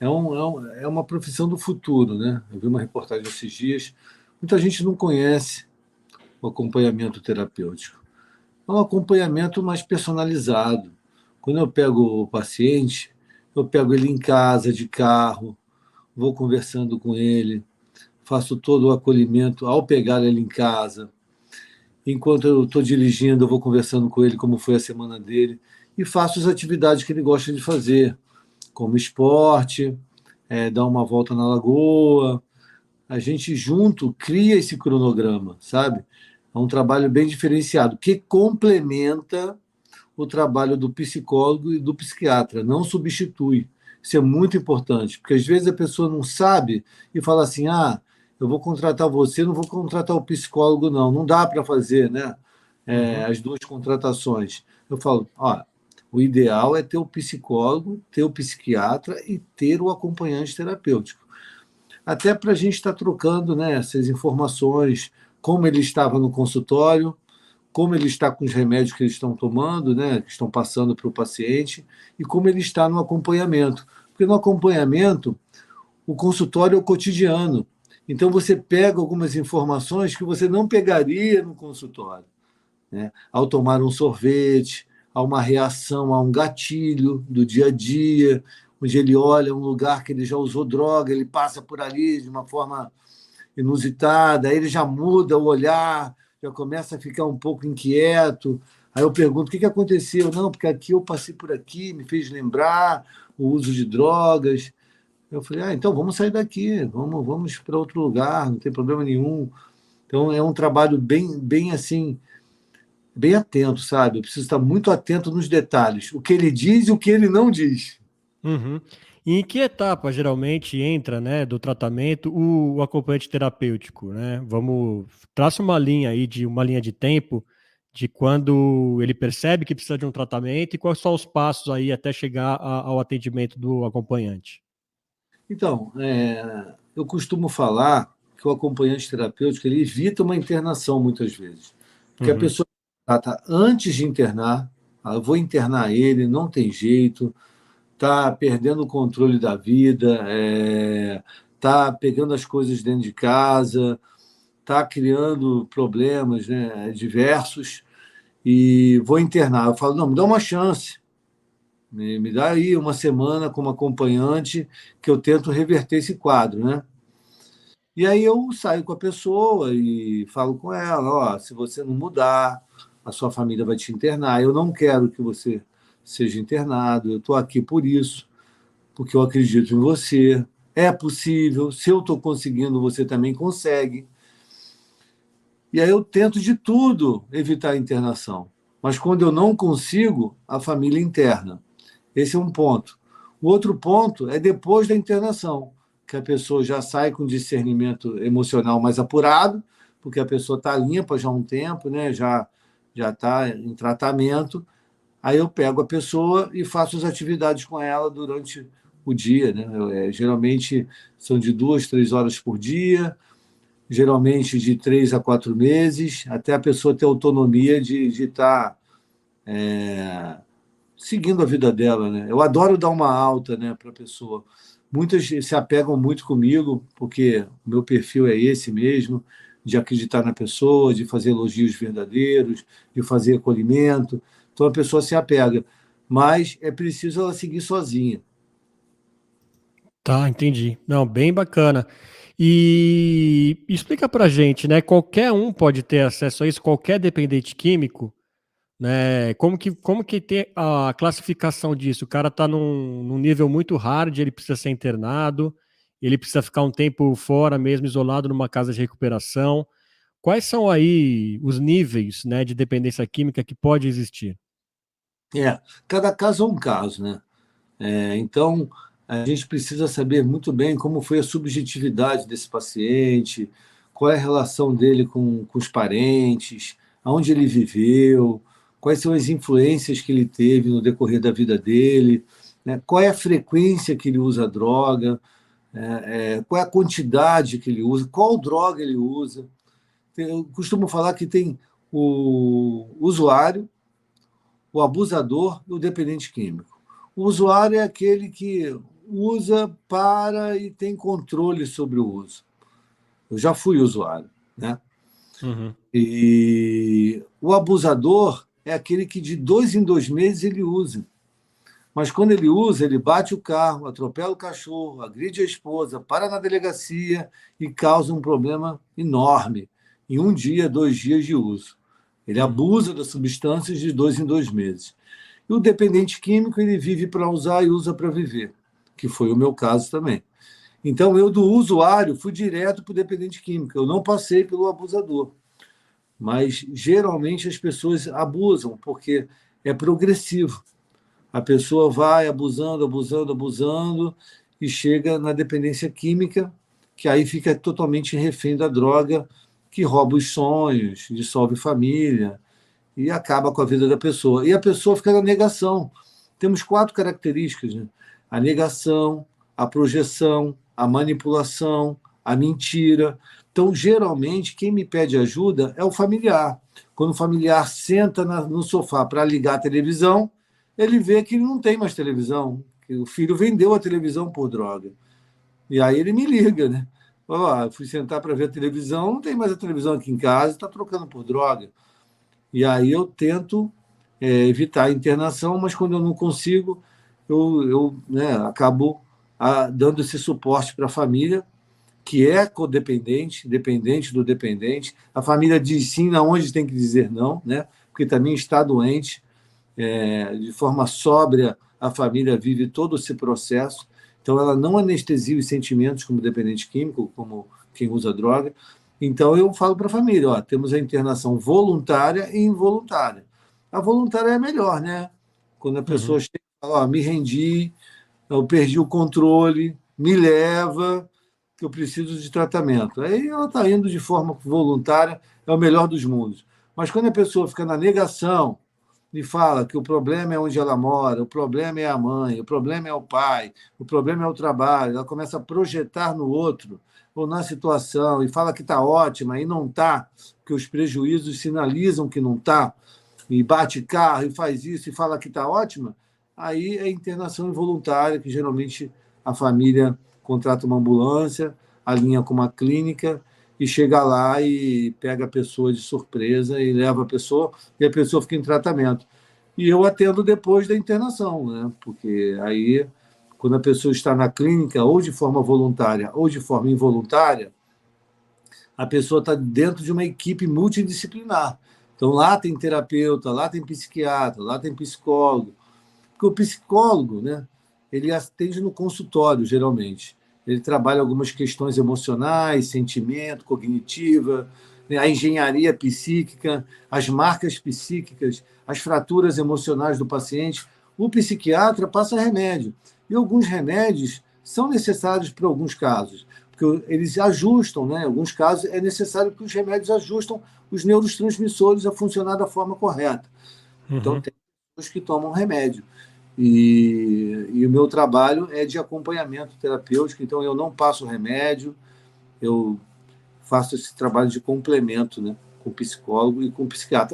É uma profissão do futuro, né? Eu vi uma reportagem esses dias. Muita gente não conhece o acompanhamento terapêutico. É um acompanhamento mais personalizado. Quando eu pego o paciente, eu pego ele em casa, de carro, vou conversando com ele, faço todo o acolhimento ao pegar ele em casa. Enquanto eu estou dirigindo, eu vou conversando com ele como foi a semana dele e faço as atividades que ele gosta de fazer, como esporte, dar uma volta na lagoa. A gente junto cria esse cronograma, sabe? É um trabalho bem diferenciado, que complementa o trabalho do psicólogo e do psiquiatra, não substitui. Isso é muito importante, porque às vezes a pessoa não sabe e fala assim: ah, eu vou contratar você, não vou contratar o psicólogo, não. Não dá para fazer, né? Uhum. As duas contratações. Eu falo: ó, o ideal é ter o psicólogo, ter o psiquiatra e ter o acompanhante terapêutico. Até para a gente estar trocando, né, essas informações, como ele estava no consultório, como ele está com os remédios que eles estão tomando, né, que estão passando para o paciente, e como ele está no acompanhamento. Porque no acompanhamento, o consultório é o cotidiano. Então, você pega algumas informações que você não pegaria no consultório, né? Ao tomar um sorvete, a uma reação, a um gatilho do dia a dia, onde ele olha um lugar que ele já usou droga, ele passa por ali de uma forma inusitada, aí ele já muda o olhar, já começa a ficar um pouco inquieto. Aí eu pergunto: o que aconteceu? Não, porque aqui eu passei por aqui, me fez lembrar o uso de drogas. Eu falei: ah, então vamos sair daqui, vamos para outro lugar, não tem problema nenhum. Então é um trabalho bem assim, bem atento, sabe? Eu preciso estar muito atento nos detalhes, o que ele diz e o que ele não diz. Uhum. E em que etapa geralmente entra, né, do tratamento o acompanhante terapêutico, né? Traça uma linha aí de uma linha de tempo de quando ele percebe que precisa de um tratamento e quais são os passos aí até chegar ao atendimento do acompanhante. Então, eu costumo falar que o acompanhante terapêutico ele evita uma internação muitas vezes. Porque a Uhum. pessoa trata antes de internar: ah, eu vou internar ele, não tem jeito, está perdendo o controle da vida, está pegando as coisas dentro de casa, está criando problemas, né, diversos, e vou internar. Eu falo: não, me dá uma chance, me dá aí uma semana como acompanhante que eu tento reverter esse quadro, né? E aí eu saio com a pessoa e falo com ela: ó, se você não mudar, a sua família vai te internar. Eu não quero que você seja internado, eu estou aqui por isso, porque eu acredito em você. É possível, se eu estou conseguindo, você também consegue. E aí eu tento de tudo evitar a internação. Mas quando eu não consigo, a família interna. Esse é um ponto. O outro ponto é depois da internação, que a pessoa já sai com discernimento emocional mais apurado, porque a pessoa está limpa já há um tempo, né? Já está em tratamento. Aí eu pego a pessoa e faço as atividades com ela durante o dia, né? Geralmente são de 2, 3 horas por dia, geralmente de 3 a 4 meses, até a pessoa ter autonomia de estar seguindo a vida dela, né? Eu adoro dar uma alta, né, para a pessoa. Muitas se apegam muito comigo, porque o meu perfil é esse mesmo, de acreditar na pessoa, de fazer elogios verdadeiros, de fazer acolhimento. Então a pessoa se apega, mas é preciso ela seguir sozinha. Tá, entendi. Não, bem bacana. E explica pra gente, né? Qualquer um pode ter acesso a isso, qualquer dependente químico, né? Como que tem a classificação disso? O cara tá num nível muito hard, ele precisa ser internado, ele precisa ficar um tempo fora mesmo, isolado numa casa de recuperação. Quais são aí os níveis, né, de dependência química que pode existir? Cada caso é um caso, né? Então, a gente precisa saber muito bem como foi a subjetividade desse paciente, qual é a relação dele com os parentes, aonde ele viveu, quais são as influências que ele teve no decorrer da vida dele, né? Qual é a frequência que ele usa a droga, qual é a quantidade que ele usa, qual droga ele usa. Eu costumo falar que tem o usuário, o abusador e o dependente químico. O usuário é aquele que usa, para e tem controle sobre o uso. Eu já fui usuário, né? Uhum. E o abusador é aquele que de 2 em 2 meses ele usa. Mas quando ele usa, ele bate o carro, atropela o cachorro, agride a esposa, para na delegacia e causa um problema enorme em 1 dia, 2 dias de uso. Ele abusa das substâncias de 2 em 2 meses. E o dependente químico, ele vive para usar e usa para viver, que foi o meu caso também. Então, eu do usuário fui direto para o dependente químico, eu não passei pelo abusador. Mas, geralmente, as pessoas abusam, porque é progressivo. A pessoa vai abusando, abusando, abusando, e chega na dependência química, que aí fica totalmente refém da droga, que rouba os sonhos, dissolve família, e acaba com a vida da pessoa. E a pessoa fica na negação. Temos 4 características, né? A negação, a projeção, a manipulação, a mentira. Então, geralmente, quem me pede ajuda é o familiar. Quando o familiar senta no sofá para ligar a televisão, ele vê que ele não tem mais televisão, que o filho vendeu a televisão por droga. E aí ele me liga, né? Ó, fui sentar para ver a televisão, não tem mais a televisão aqui em casa, está trocando por droga. E aí eu tento evitar a internação, mas quando eu não consigo, eu acabo dando esse suporte para a família, que é codependente, dependente do dependente. A família diz sim onde tem que dizer não, né? Porque também está doente. De forma sóbria, a família vive todo esse processo. Então, ela não anestesia os sentimentos como dependente químico, como quem usa droga. Então, eu falo para a família, ó, temos a internação voluntária e involuntária. A voluntária é melhor, né? Quando a pessoa Uhum. chega e fala, ó, me rendi, eu perdi o controle, me leva, que eu preciso de tratamento. Aí ela está indo de forma voluntária, é o melhor dos mundos. Mas quando a pessoa fica na negação, e fala que o problema é onde ela mora, o problema é a mãe, o problema é o pai, o problema é o trabalho. Ela começa a projetar no outro ou na situação e fala que está ótima e não está, que os prejuízos sinalizam que não está, e bate carro e faz isso e fala que está ótima. Aí é internação involuntária, que geralmente a família contrata uma ambulância, alinha com uma clínica e chega lá e pega a pessoa de surpresa e leva a pessoa, e a pessoa fica em tratamento. E eu atendo depois da internação, né? Porque aí, quando a pessoa está na clínica, ou de forma voluntária ou de forma involuntária, a pessoa está dentro de uma equipe multidisciplinar. Então, lá tem terapeuta, lá tem psiquiatra, lá tem psicólogo. Porque o psicólogo, né, ele atende no consultório, geralmente. Ele trabalha algumas questões emocionais, sentimento, cognitiva, né, a engenharia psíquica, as marcas psíquicas, as fraturas emocionais do paciente. O psiquiatra passa remédio. E alguns remédios são necessários para alguns casos, porque eles ajustam, né? Em alguns casos é necessário que os remédios ajustam os neurotransmissores a funcionar da forma correta. Então, Uhum. tem pessoas que tomam remédio. E o meu trabalho é de acompanhamento terapêutico, então eu não passo remédio, eu faço esse trabalho de complemento, né, com o psicólogo e com o psiquiatra.